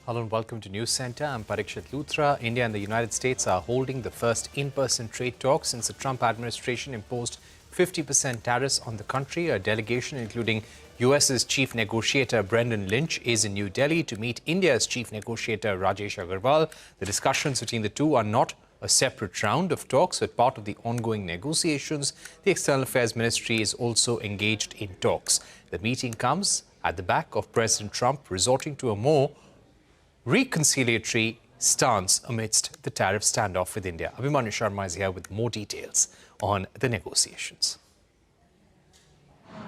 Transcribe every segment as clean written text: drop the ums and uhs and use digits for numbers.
Hello and welcome to Newscentre. I'm Parikshit Luthra. India and the United States are holding the first in-person trade talks since the Trump administration imposed 50% tariffs on the country. A delegation including US's chief negotiator Brendan Lynch is in New Delhi to meet India's chief negotiator Rajesh Agarwal. The discussions between the two are not a separate round of talks, but part of the ongoing negotiations. The External Affairs Ministry is also engaged in talks. The meeting comes at the back of President Trump resorting to a more reconciliatory stance amidst the tariff standoff with India. Abhimanyu Sharma is here with more details on the negotiations.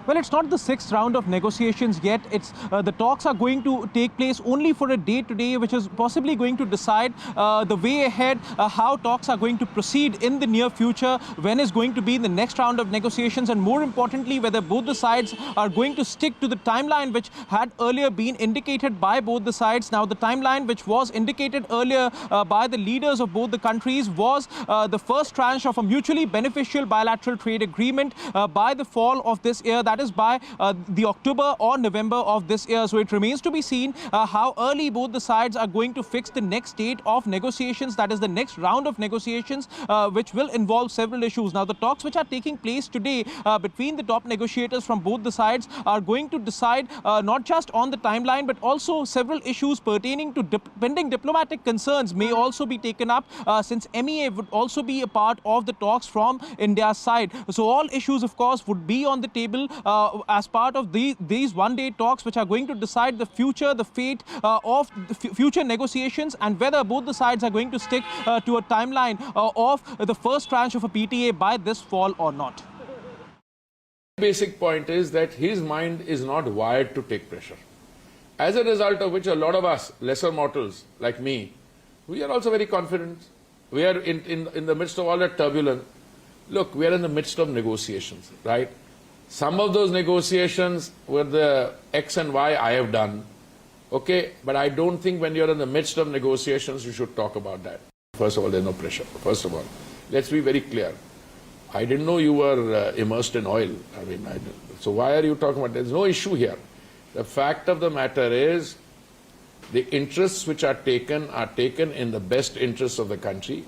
Well, it's not the sixth round of negotiations yet. It's the talks are going to take place only for a day today, which is possibly going to decide the way ahead, how talks are going to proceed in the near future, when is going to be the next round of negotiations, and more importantly, whether both the sides are going to stick to the timeline which had earlier been indicated by both the sides. Now, the timeline which was indicated earlier by the leaders of both the countries was the first tranche of a mutually beneficial bilateral trade agreement by the fall of this year. That is by the October or November of this year. So it remains to be seen how early both the sides are going to fix the next date of negotiations. That is the next round of negotiations, which will involve several issues. Now, the talks which are taking place today between the top negotiators from both the sides are going to decide not just on the timeline, but also several issues pertaining to pending diplomatic concerns may also be taken up, since MEA would also be a part of the talks from India's side. So all issues, of course, would be on the table as part of these one-day talks, which are going to decide the future, the fate of the future negotiations, and whether both the sides are going to stick to a timeline of the first tranche of a PTA by this fall or not. The basic point is that his mind is not wired to take pressure. As a result of which, a lot of us, lesser mortals like me, we are also very confident. We are in the midst of all that turbulence. Look, we are in the midst of negotiations, right? Some of those negotiations were the X and Y I have done, okay? But I don't think when you're in the midst of negotiations, you should talk about that. First of all, there's no pressure. First of all, let's be very clear. I didn't know you were immersed in oil. So why are you talking about that? There's no issue here. The fact of the matter is the interests which are taken in the best interests of the country.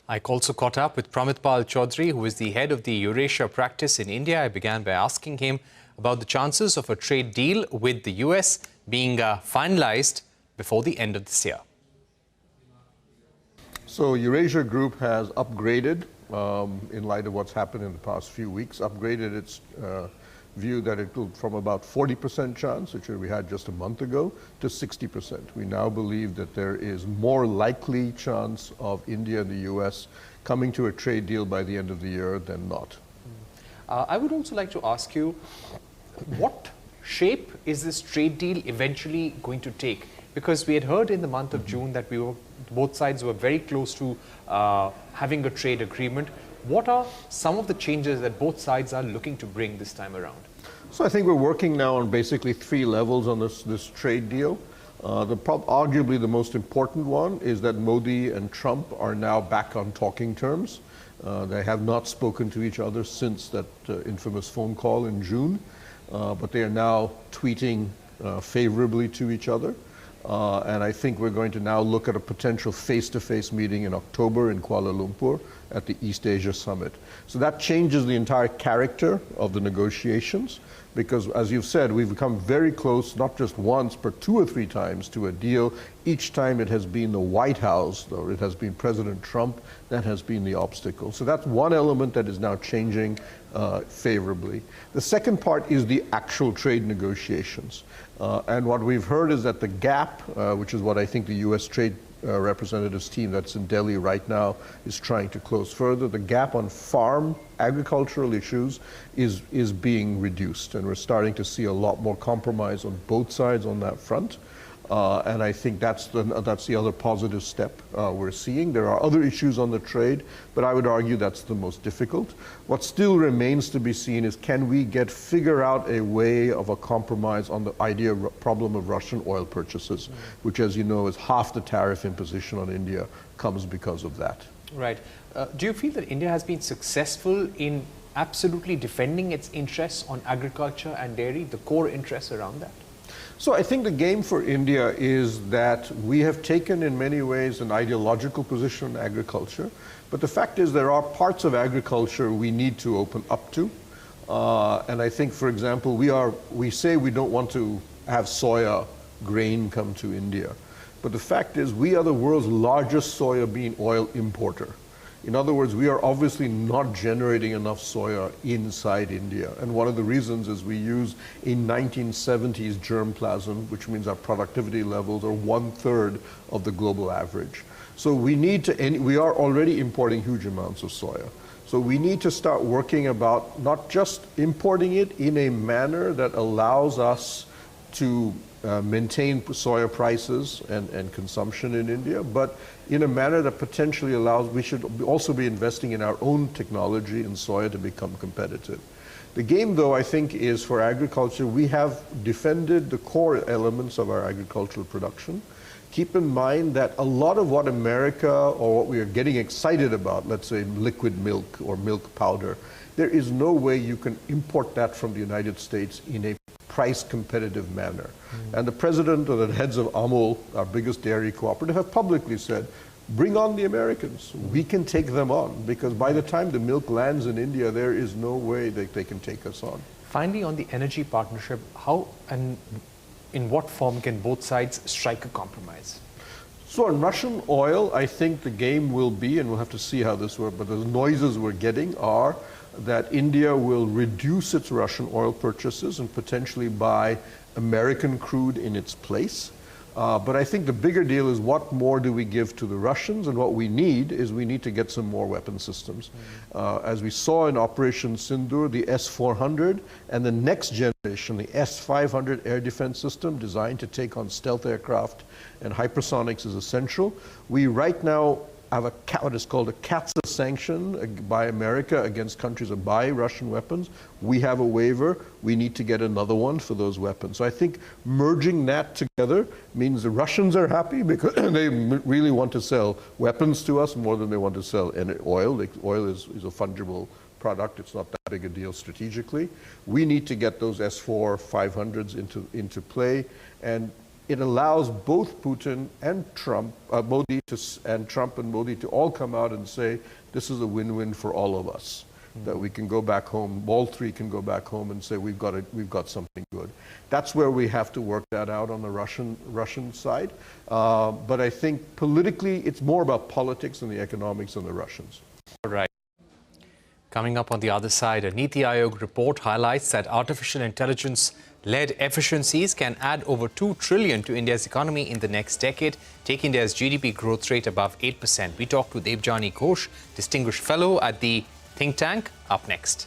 I also caught up with Pramitpal Chaudhary, who is the head of the Eurasia practice in India. I began by asking him about the chances of a trade deal with the US being finalized before the end of this year. So Eurasia Group has upgraded, in light of what's happened in the past few weeks, upgraded its view that it will from about 40% chance, which we had just a month ago, to 60%. We now believe that there is more likely chance of India and the US coming to a trade deal by the end of the year than not. I would also like to ask you, what shape is this trade deal eventually going to take? Because we had heard in the month of June that both sides were very close to having a trade agreement. What are some of the changes that both sides are looking to bring this time around? So I think we're working now on basically three levels on this trade deal. Arguably the most important one is that Modi and Trump are now back on talking terms. They have not spoken to each other since that infamous phone call in June, but they are now tweeting favorably to each other. And I think we're going to now look at a potential face-to-face meeting in October in Kuala Lumpur at the East Asia Summit. So that changes the entire character of the negotiations, because as you've said, we've come very close, not just once, but 2 or 3 times to a deal. Each time it has been the White House, or it has been President Trump, that has been the obstacle. So that's one element that is now changing favorably. The second part is the actual trade negotiations. And what we've heard is that the gap, which is what I think the U.S. Trade Representatives team that's in Delhi right now is trying to close further, the gap on farm agricultural issues is being reduced. And we're starting to see a lot more compromise on both sides on that front. And I think that's the other positive step we're seeing. There are other issues on the trade, but I would argue that's the most difficult. What still remains to be seen is, can we figure out a way of a compromise on the problem of Russian oil purchases, which, as you know, is half the tariff imposition on India comes because of that. Right. Do you feel that India has been successful in absolutely defending its interests on agriculture and dairy, the core interests around that? So I think the game for India is that we have taken in many ways an ideological position in agriculture, but the fact is there are parts of agriculture we need to open up to. And I think, for example, we say we don't want to have soya grain come to India, but the fact is we are the world's largest soybean oil importer. In other words, we are obviously not generating enough soya inside India. And one of the reasons is we use a 1970s germplasm, which means our productivity levels are 1/3 of the global average. So we are already importing huge amounts of soya. So we need to start working about not just importing it in a manner that allows us to maintain soya prices and consumption in India, but in a manner that potentially allows, we should also be investing in our own technology in soya to become competitive. The game, though, I think, is for agriculture, we have defended the core elements of our agricultural production. Keep in mind that a lot of what America or what we are getting excited about, let's say liquid milk or milk powder, there is no way you can import that from the United States in a price competitive manner. And the president or the heads of Amul, our biggest dairy cooperative, have publicly said, bring on the Americans. We can take them on, because by the time the milk lands in India, there is no way that they can take us on. Finally, on the energy partnership, how and in what form can both sides strike a compromise? So on Russian oil, I think the game will be, and we'll have to see how this works, but the noises we're getting are that India will reduce its Russian oil purchases and potentially buy American crude in its place. But I think the bigger deal is what more do we give to the Russians, and what we need is we need to get some more weapon systems. As we saw in Operation Sindoor, the S-400 and the next generation, the S-500 air defense system designed to take on stealth aircraft and hypersonics is essential. We right now have what is called a CATSA sanction by America against countries that buy Russian weapons. We have a waiver. We need to get another one for those weapons. So I think merging that together means the Russians are happy because they really want to sell weapons to us more than they want to sell oil. Oil is a fungible product. It's not that big a deal strategically. We need to get those S-4 500s into play, and it allows both Putin and Trump, Modi to all come out and say, this is a win-win for all of us. That we can go back home, all three can go back home and say, we've got something good. That's where we have to work that out on the Russian side. But I think politically, it's more about politics and the economics than the Russians. All right. Coming up on the other side, a Niti Aayog report highlights that artificial intelligence-led efficiencies can add over 2 trillion to India's economy in the next decade, take India's GDP growth rate above 8%. We talked to Debjani Ghosh, Distinguished Fellow at the think tank, up next.